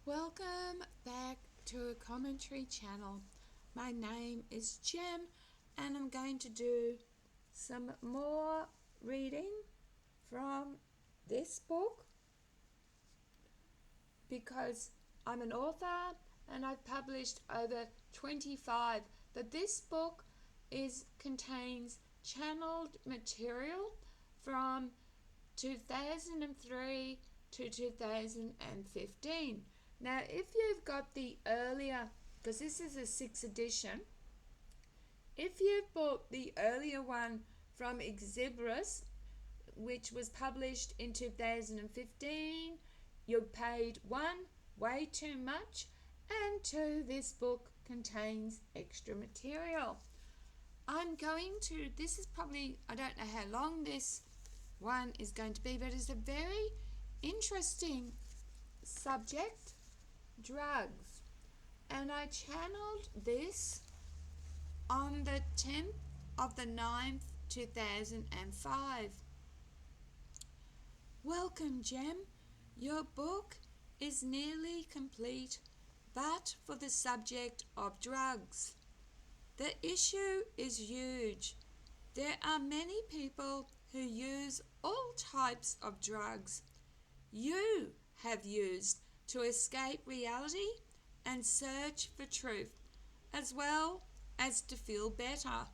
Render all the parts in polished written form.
Welcome back to a commentary channel. My name is Jem and I'm going to do some more reading from this book because I'm an author and I've published over 25, but this book contains channeled material from 2003 to 2015. Now, if you've got the earlier, because this is a 6th edition, if you've bought the earlier one from Exibris, which was published in 2015, you paid one, way too much, and two, this book contains extra material. This is probably, I don't know how long this one is going to be, but it's a very interesting subject, drugs. And I channeled this on the 10th of the 9th, 2005. Welcome, Jem. Your book is nearly complete, but for the subject of drugs. The issue is huge. There are many people who use all types of drugs. You have used to escape reality and search for truth, as well as to feel better.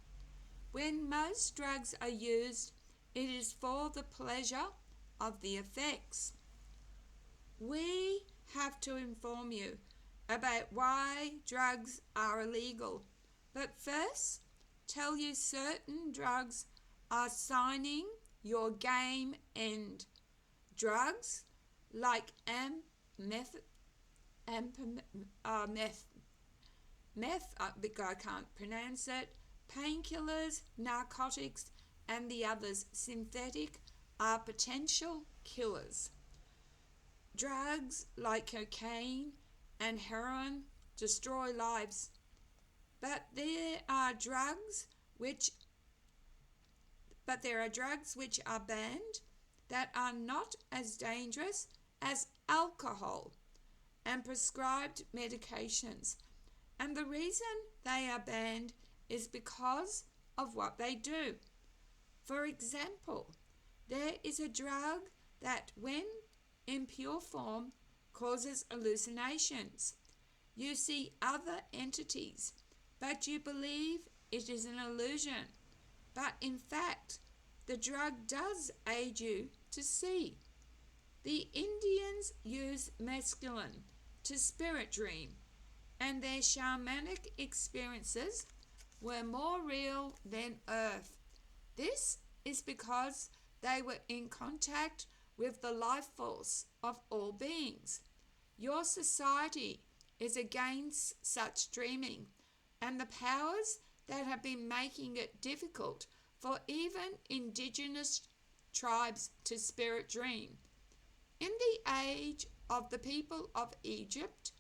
When most drugs are used, it is for the pleasure of the effects. We have to inform you about why drugs are illegal, but first tell you certain drugs are signing your game end. Drugs like meth, I can't pronounce it, painkillers, narcotics, and the others, synthetic, are potential killers. Drugs like cocaine and heroin destroy lives, but there are drugs which are banned that are not as dangerous as alcohol and prescribed medications. And the reason they are banned is because of what they do. For example, there is a drug that, when in pure form, causes hallucinations. You see other entities, but you believe it is an illusion. But in fact, the drug does aid you to see. The Indians use mescaline to spirit dream, and their shamanic experiences were more real than Earth. This is because they were in contact with the life force of all beings. Your society is against such dreaming, and the powers that have been making it difficult for even indigenous tribes to spirit dream. In the age of the people of Egypt,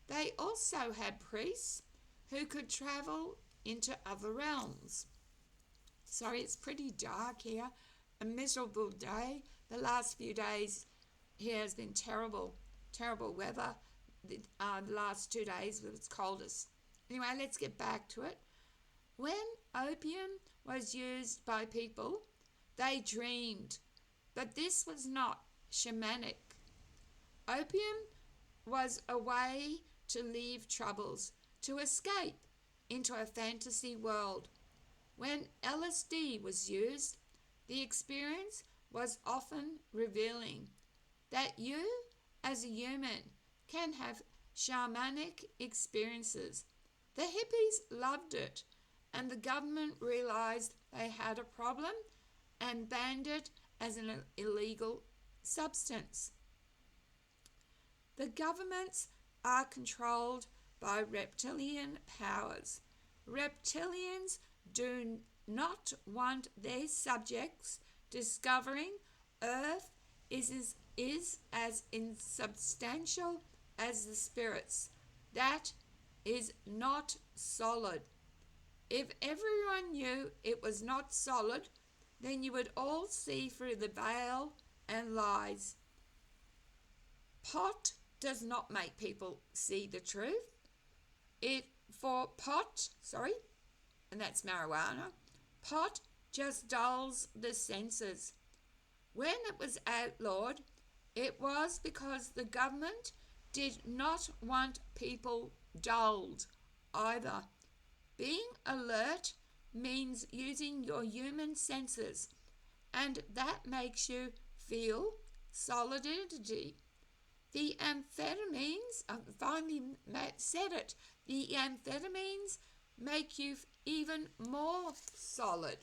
they also had priests who could travel into other realms. Sorry, it's pretty dark here. A miserable day. The last few days here has been terrible weather. The last 2 days was coldest. Anyway, let's get back to it. When opium was used by people, they dreamed, but this was not shamanic. Opium was a way to leave troubles, to escape into a fantasy world. When LSD was used, the experience was often revealing that you, as a human, can have shamanic experiences. The hippies loved it, and the government realized they had a problem and banned it as an illegal substance. The governments are controlled by reptilian powers. Reptilians do not want their subjects discovering Earth is as insubstantial as the spirits. That is not solid. If everyone knew it was not solid, then you would all see through the veil and lies. Pot does not make people see the truth. And that's marijuana, pot just dulls the senses. When it was outlawed, it was because the government did not want people dulled either. Being alert means using your human senses, and that makes you feel solidity. The amphetamines, I finally said it, the amphetamines make you even more solid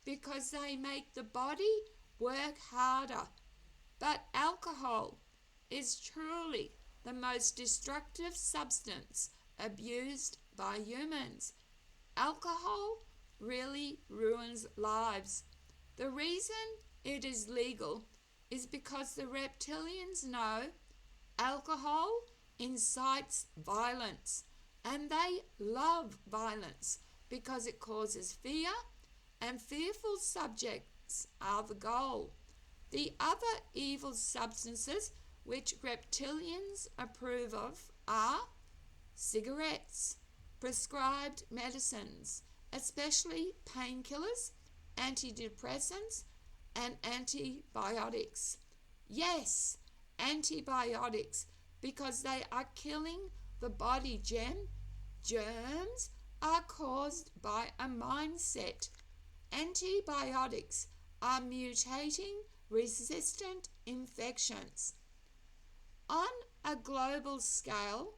because they make the body work harder. But alcohol is truly the most destructive substance abused by humans. Alcohol really ruins lives. The reason it is legal is because the reptilians know alcohol incites violence, and they love violence because it causes fear, and fearful subjects are the goal. The other evil substances which reptilians approve of are cigarettes, prescribed medicines, especially painkillers, antidepressants, and antibiotics. Yes, antibiotics, because they are killing the body. Germs are caused by a mindset. Antibiotics are mutating resistant infections. On a global scale,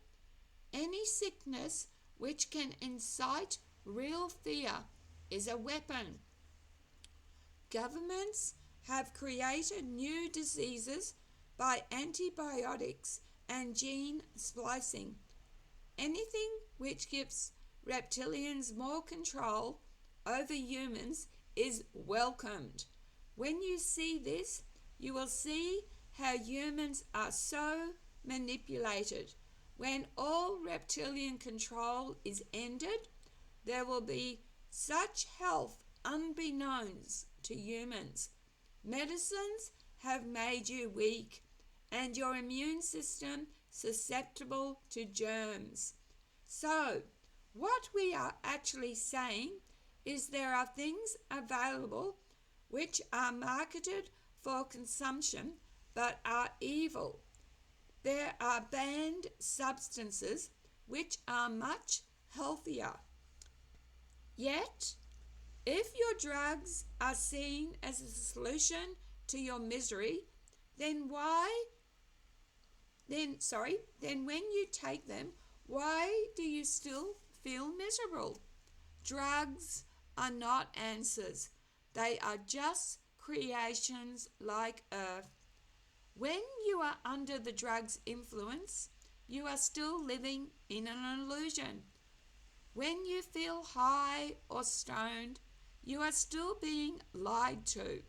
any sickness which can incite real fear is a weapon. Governments have created new diseases by antibiotics and gene splicing. Anything which gives reptilians more control over humans is welcomed. When you see this, you will see how humans are so manipulated. When all reptilian control is ended, there will be such health unbeknownst to humans. Medicines have made you weak and your immune system susceptible to germs. So, what we are actually saying is there are things available which are marketed for consumption but are evil. There are banned substances which are much healthier. Yet, if your drugs are seen as a solution to your misery, then when you take them, why do you still feel miserable? Drugs are not answers. They are just creations like Earth. When you are under the drug's influence, you are still living in an illusion. When you feel high or stoned, you are still being lied to.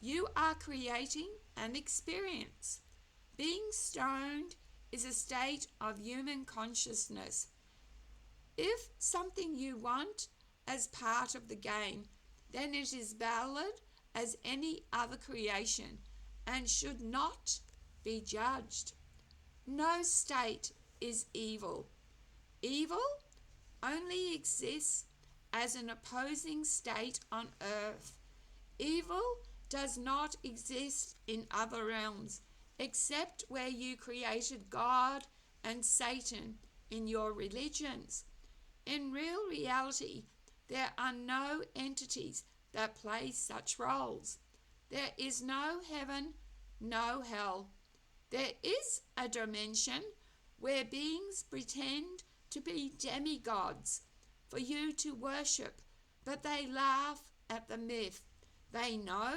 You are creating an experience. Being stoned is a state of human consciousness. If something you want as part of the game, then it is valid as any other creation and should not be judged. No state is evil. Evil only exists as an opposing state on earth. Evil does not exist in other realms, except where you created God and Satan in your religions. In real reality, there are no entities that play such roles. There is no heaven, no hell. There is a dimension where beings pretend to be demigods for you to worship, but they laugh at the myth. They know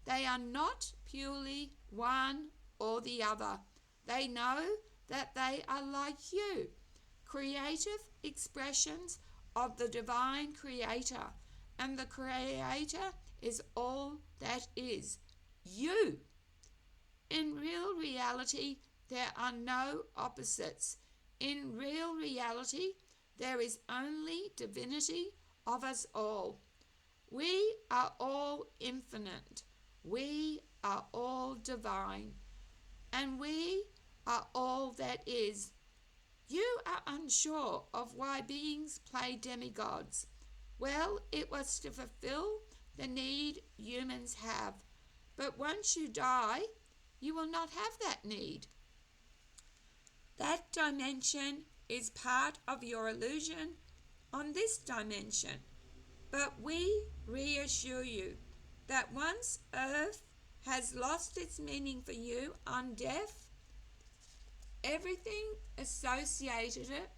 they are not purely one or the other. They know that they are like you, creative expressions of the divine creator, and the creator is all that is, you. In real reality, there are no opposites. In real reality, there is only divinity of us all. We are all infinite. We are all divine. And we are all that is. You are unsure of why beings play demigods. Well, it was to fulfill the need humans have. But once you die, you will not have that need. That dimension is part of your illusion on this dimension. But we reassure you that once Earth has lost its meaning for you on death, everything associated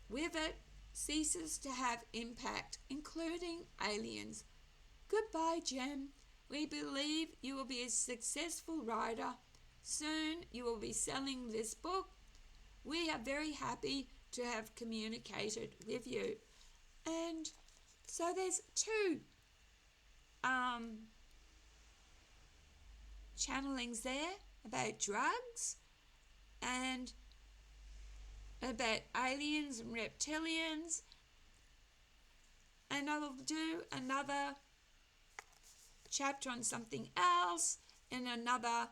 with it ceases to have impact, including aliens. Goodbye, Jem. We believe you will be a successful writer. Soon you will be selling this book. We are very happy to have communicated with you. And so there's two channelings there about drugs and about aliens and reptilians. And I will do another chapter on something else in another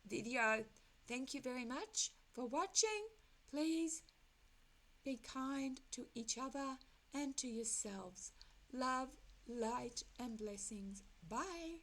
video. Thank you very much for watching. Please be kind to each other and to yourselves. Love, light, and blessings. Bye.